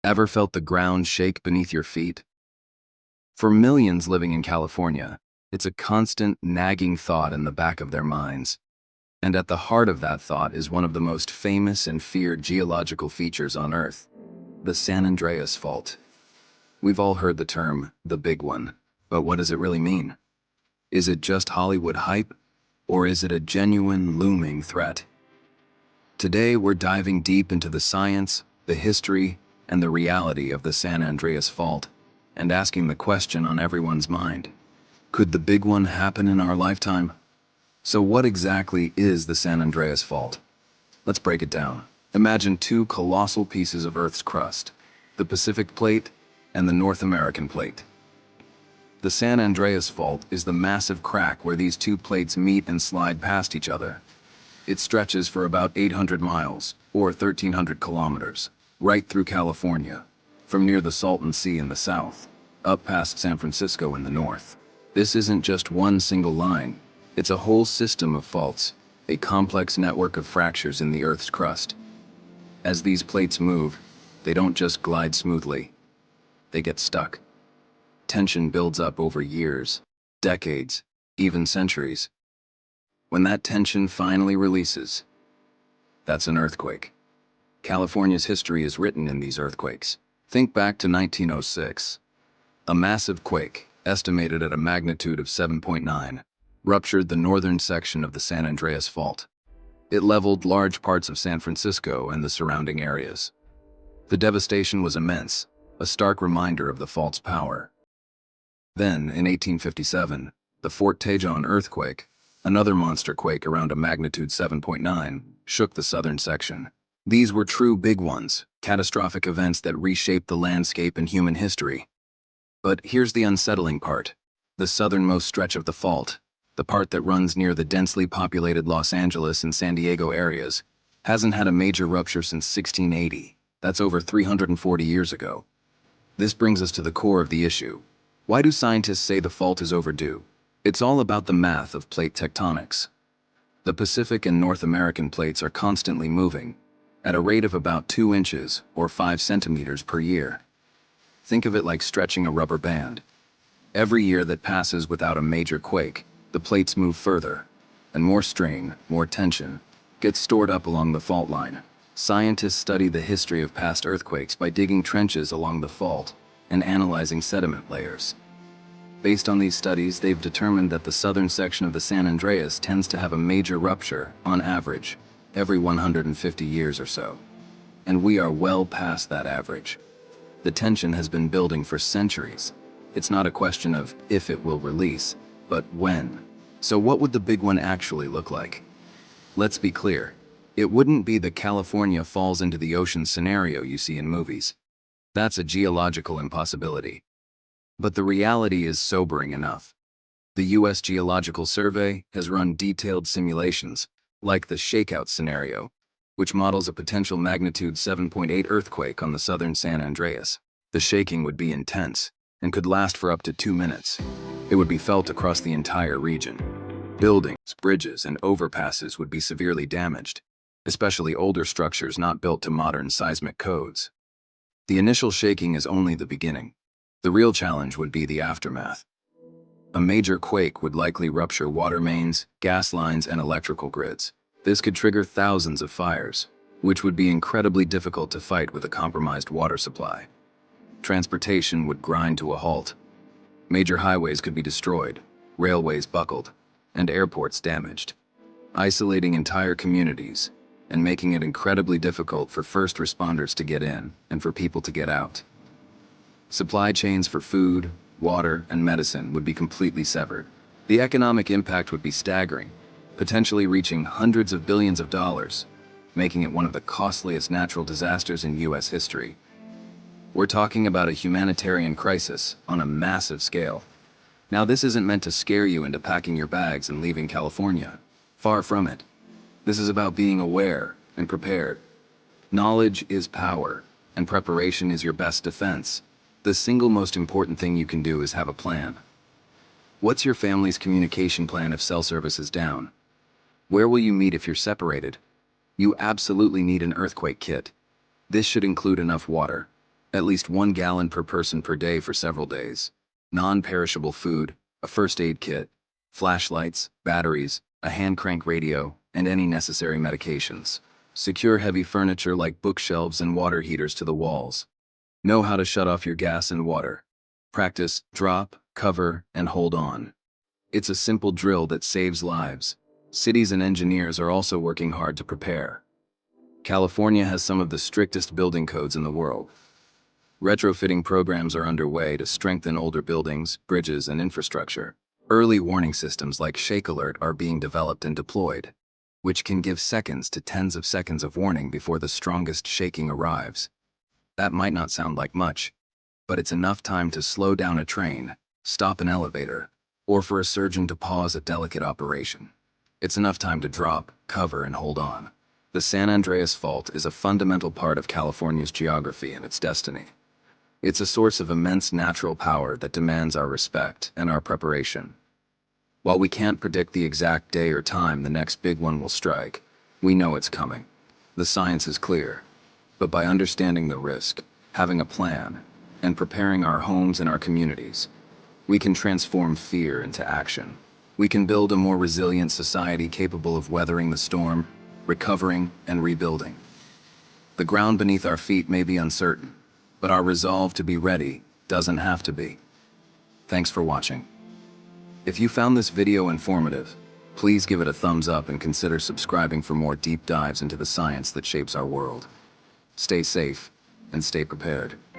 Ever felt the ground shake beneath your feet? For millions living in California, it's a constant, nagging thought in the back of their minds. And at the heart of that thought is one of the most famous and feared geological features on Earth, the San Andreas Fault. We've all heard the term, the big one, but what does it really mean? Is it just Hollywood hype, or is it a genuine, looming threat? Today, we're diving deep into the science, the history, and the reality of the San Andreas Fault, and asking the question on everyone's mind. Could the big one happen in our lifetime? So what exactly is the San Andreas Fault? Let's break it down. Imagine two colossal pieces of Earth's crust, the Pacific Plate and the North American Plate. The San Andreas Fault is the massive crack where these two plates meet and slide past each other. It stretches for about 800 miles, or 1,300 kilometers, right through California, from near the Salton Sea in the south, up past San Francisco in the north. This isn't just one single line, it's a whole system of faults, a complex network of fractures in the Earth's crust. As these plates move, they don't just glide smoothly, they get stuck. Tension builds up over years, decades, even centuries. When that tension finally releases, that's an earthquake. California's history is written in these earthquakes. Think back to 1906. A massive quake, estimated at a magnitude of 7.9, ruptured the northern section of the San Andreas Fault. It leveled large parts of San Francisco and the surrounding areas. The devastation was immense, a stark reminder of the fault's power. Then, in 1857, the Fort Tejon earthquake, another monster quake around a magnitude 7.9, shook the southern section. These were true big ones, catastrophic events that reshaped the landscape and human history. But here's the unsettling part. The southernmost stretch of the fault, the part that runs near the densely populated Los Angeles and San Diego areas, hasn't had a major rupture since 1680. That's over 340 years ago. This brings us to the core of the issue. Why do scientists say the fault is overdue? It's all about the math of plate tectonics. The Pacific and North American plates are constantly moving, at a rate of about 2 inches or 5 centimeters per year. Think of it like stretching a rubber band. Every year that passes without a major quake, the plates move further, and more strain, more tension, gets stored up along the fault line. Scientists study the history of past earthquakes by digging trenches along the fault and analyzing sediment layers. Based on these studies, they've determined that the southern section of the San Andreas tends to have a major rupture, on average, every 150 years or so. And we are well past that average. The tension has been building for centuries. It's not a question of if it will release, but when. So what would the big one actually look like? Let's be clear. It wouldn't be the California falls into the ocean scenario you see in movies. That's a geological impossibility. But the reality is sobering enough. The U.S. Geological Survey has run detailed simulations, like the shakeout scenario, which models a potential magnitude 7.8 earthquake on the southern San Andreas. The shaking would be intense and could last for up to 2 minutes. It would be felt across the entire region. Buildings, bridges, and overpasses would be severely damaged, especially older structures not built to modern seismic codes. The initial shaking is only the beginning. The real challenge would be the aftermath. A major quake would likely rupture water mains, gas lines, and electrical grids. This could trigger thousands of fires, which would be incredibly difficult to fight with a compromised water supply. Transportation would grind to a halt. Major highways could be destroyed, railways buckled, and airports damaged, isolating entire communities and making it incredibly difficult for first responders to get in and for people to get out. Supply chains for food, water, and medicine would be completely severed. The economic impact would be staggering, potentially reaching hundreds of billions of dollars, making it one of the costliest natural disasters in U.S. history. We're talking about a humanitarian crisis on a massive scale. Now, this isn't meant to scare you into packing your bags and leaving California. Far from it. This is about being aware and prepared. Knowledge is power, and preparation is your best defense. The single most important thing you can do is have a plan. What's your family's communication plan if cell service is down? Where will you meet if you're separated? You absolutely need an earthquake kit. This should include enough water, At least 1 gallon per person per day for several days. Non-perishable food, a first aid kit, flashlights, batteries, a hand crank radio, and any necessary medications. Secure heavy furniture like bookshelves and water heaters to the walls. Know how to shut off your gas and water. Practice drop, cover, and hold on. It's a simple drill that saves lives. Cities and engineers are also working hard to prepare. California has some of the strictest building codes in the world. Retrofitting programs are underway to strengthen older buildings, bridges, and infrastructure. Early warning systems like Shake Alert are being developed and deployed, which can give seconds to tens of seconds of warning before the strongest shaking arrives. That might not sound like much, but it's enough time to slow down a train, stop an elevator, or for a surgeon to pause a delicate operation. It's enough time to drop, cover, and hold on. The San Andreas Fault is a fundamental part of California's geography and its destiny. It's a source of immense natural power that demands our respect and our preparation. While we can't predict the exact day or time the next big one will strike, we know it's coming. The science is clear. But by understanding the risk, having a plan, and preparing our homes and our communities, we can transform fear into action. We can build a more resilient society capable of weathering the storm, recovering, and rebuilding. The ground beneath our feet may be uncertain, but our resolve to be ready doesn't have to be. Thanks for watching. If you found this video informative, please give it a thumbs up and consider subscribing for more deep dives into the science that shapes our world. Stay safe and stay prepared.